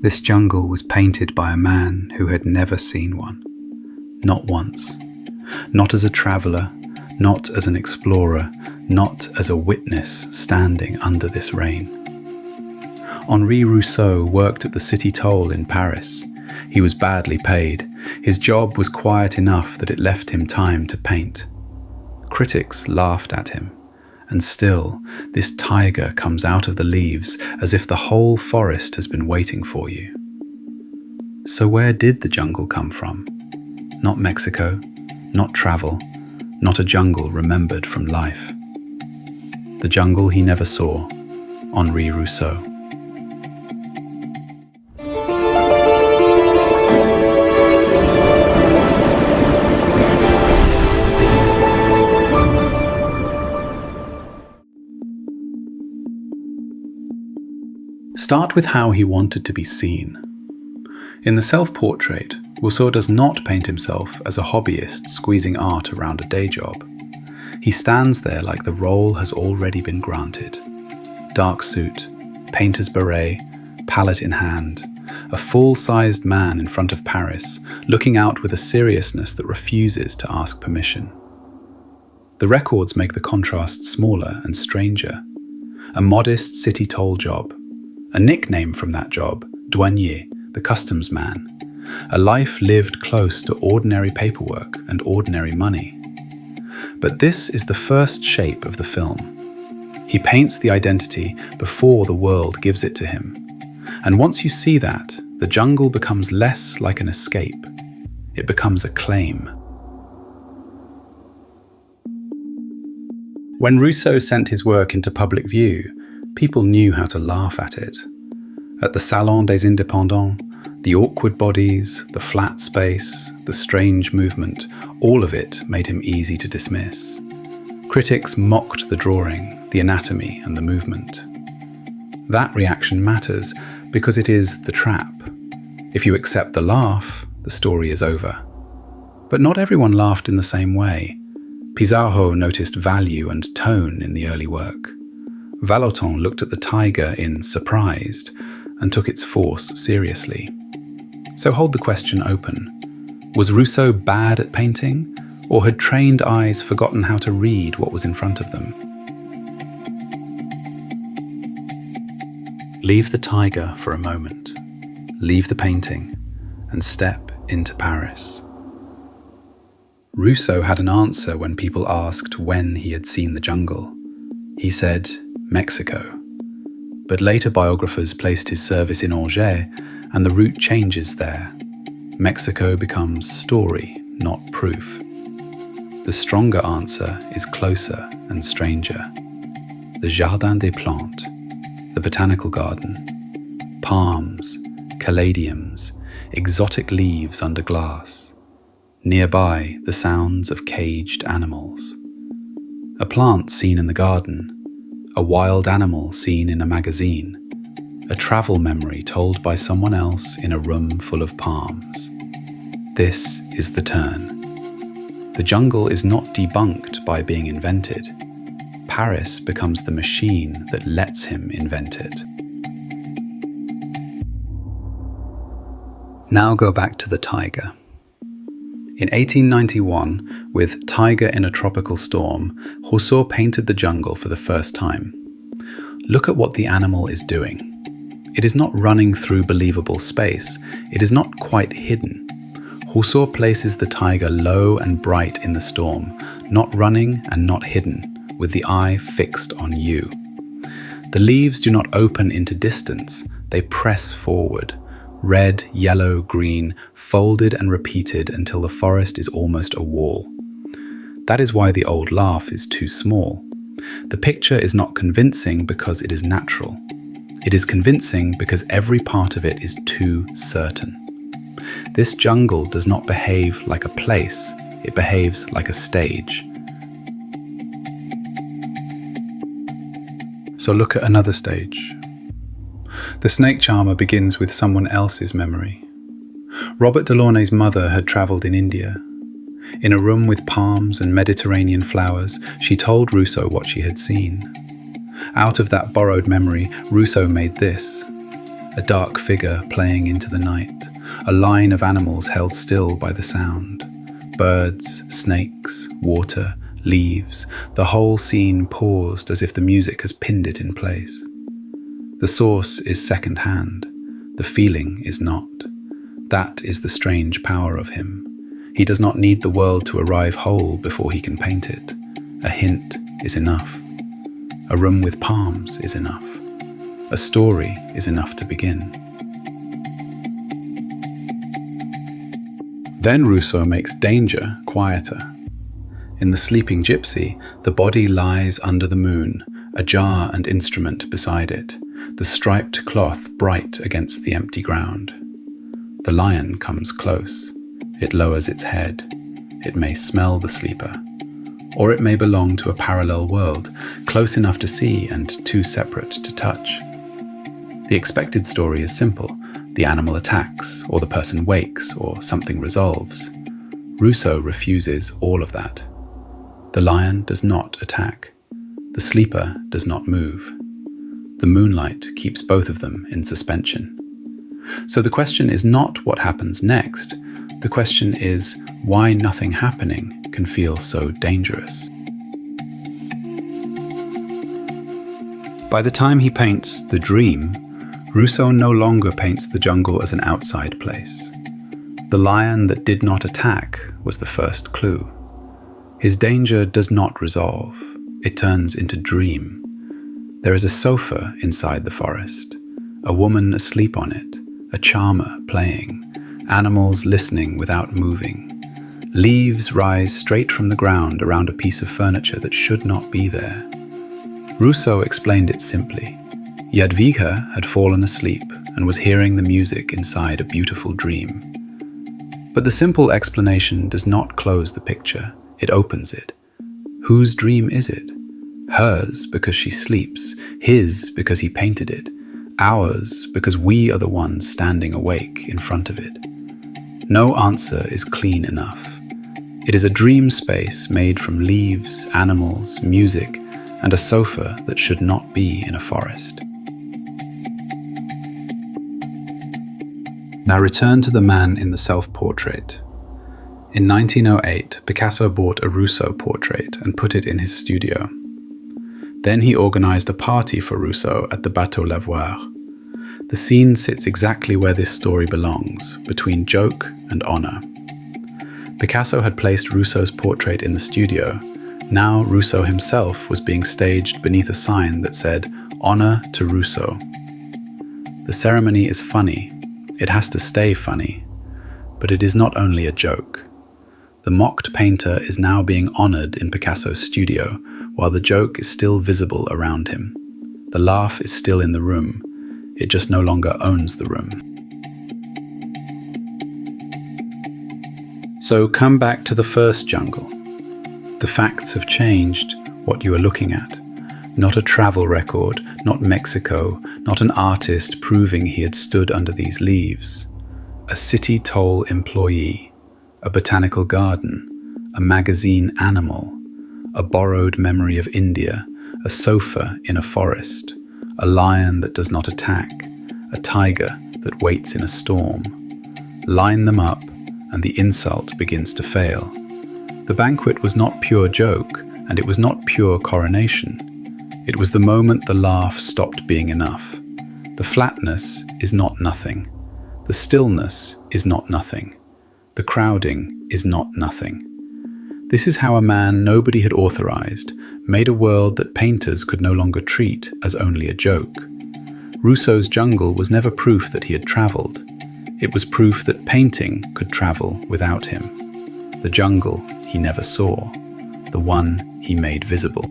This jungle was painted by a man who had never seen one. Not once. Not as a traveller, not as an explorer, not as a witness standing under this rain. Henri Rousseau worked at the city toll in Paris. He was badly paid. His job was quiet enough that it left him time to paint. Critics laughed at him. And still, this tiger comes out of the leaves as if the whole forest has been waiting for you. So where did the jungle come from? Not Mexico, not travel, not a jungle remembered from life. The jungle he never saw, Henri Rousseau. Start with how he wanted to be seen. In the self-portrait, Rousseau does not paint himself as a hobbyist squeezing art around a day job. He stands there like the role has already been granted. Dark suit, painter's beret, palette in hand, a full-sized man in front of Paris, looking out with a seriousness that refuses to ask permission. The records make the contrast smaller and stranger. A modest city toll job. A nickname from that job, douanier, the customs man. A life lived close to ordinary paperwork and ordinary money. But this is the first shape of the film. He paints the identity before the world gives it to him. And once you see that, the jungle becomes less like an escape. It becomes a claim. When Rousseau sent his work into public view, people knew how to laugh at it. At the Salon des Indépendants, the awkward bodies, the flat space, the strange movement, all of it made him easy to dismiss. Critics mocked the drawing, the anatomy, and the movement. That reaction matters because it is the trap. If you accept the laugh, the story is over. But not everyone laughed in the same way. Pizarro noticed value and tone in the early work. Vallotton looked at the tiger in Surprised and took its force seriously. So hold the question open. Was Rousseau bad at painting, or had trained eyes forgotten how to read what was in front of them? Leave the tiger for a moment. Leave the painting and step into Paris. Rousseau had an answer when people asked when he had seen the jungle. He said, Mexico. But later biographers placed his service in Angers, and the route changes there. Mexico becomes story, not proof. The stronger answer is closer and stranger. The Jardin des Plantes, the botanical garden. Palms, caladiums, exotic leaves under glass. Nearby, the sounds of caged animals. A plant seen in the garden. A wild animal seen in a magazine, a travel memory told by someone else in a room full of palms. This is the turn. The jungle is not debunked by being invented. Paris becomes the machine that lets him invent it. Now go back to the tiger. In 1891, with Tiger in a Tropical Storm, Rousseau painted the jungle for the first time. Look at what the animal is doing. It is not running through believable space. It is not quite hidden. Rousseau places the tiger low and bright in the storm, not running and not hidden, with the eye fixed on you. The leaves do not open into distance, they press forward. Red, yellow, green, folded and repeated until the forest is almost a wall. That is why the old laugh is too small. The picture is not convincing because it is natural. It is convincing because every part of it is too certain. This jungle does not behave like a place, it behaves like a stage. So look at another stage. The snake charmer begins with someone else's memory. Robert Delaunay's mother had travelled in India. In a room with palms and Mediterranean flowers, she told Rousseau what she had seen. Out of that borrowed memory, Rousseau made this. a dark figure playing into the night, a line of animals held still by the sound. Birds, snakes, water, leaves, the whole scene paused as if the music has pinned it in place. The source is second-hand, the feeling is not. That is the strange power of him. He does not need the world to arrive whole before he can paint it. A hint is enough. A room with palms is enough. A story is enough to begin. Then Rousseau makes danger quieter. In The Sleeping Gypsy, the body lies under the moon, a jar and instrument beside it, the striped cloth bright against the empty ground. The lion comes close. It lowers its head. It may smell the sleeper. Or it may belong to a parallel world, close enough to see and too separate to touch. The expected story is simple. The animal attacks, or the person wakes, or something resolves. Rousseau refuses all of that. The lion does not attack. The sleeper does not move. The moonlight keeps both of them in suspension. So the question is not what happens next. The question is why nothing happening can feel so dangerous. By the time he paints The Dream, Rousseau no longer paints the jungle as an outside place. The lion that did not attack was the first clue. His danger does not resolve. It turns into dream. There is a sofa inside the forest, a woman asleep on it, a charmer playing, animals listening without moving. Leaves rise straight from the ground around a piece of furniture that should not be there. Rousseau explained it simply. Jadwiga had fallen asleep and was hearing the music inside a beautiful dream. But the simple explanation does not close the picture, it opens it. Whose dream is it? Hers because she sleeps, his because he painted it, ours because we are the ones standing awake in front of it. No answer is clean enough. It is a dream space made from leaves, animals, music, and a sofa that should not be in a forest. Now return to the man in the self-portrait. In 1908, Picasso bought a Rousseau portrait and put it in his studio. Then he organized a party for Rousseau at the Bateau Lavoir. The scene sits exactly where this story belongs, between joke and honor. Picasso had placed Rousseau's portrait in the studio. Now Rousseau himself was being staged beneath a sign that said, "Honor to Rousseau." The ceremony is funny. It has to stay funny. But it is not only a joke. The mocked painter is now being honored in Picasso's studio, while the joke is still visible around him. The laugh is still in the room. It just no longer owns the room. So come back to the first jungle. The facts have changed what you are looking at. Not a travel record, not Mexico, not an artist proving he had stood under these leaves. A city toll employee, a botanical garden, a magazine animal, a borrowed memory of India, a sofa in a forest, a lion that does not attack, a tiger that waits in a storm. Line them up, and the insult begins to fail. The banquet was not pure joke, and it was not pure coronation. It was the moment the laugh stopped being enough. The flatness is not nothing. The stillness is not nothing. The crowding is not nothing. This is how a man nobody had authorized made a world that painters could no longer treat as only a joke. Rousseau's jungle was never proof that he had traveled. It was proof that painting could travel without him. The jungle he never saw, the one he made visible.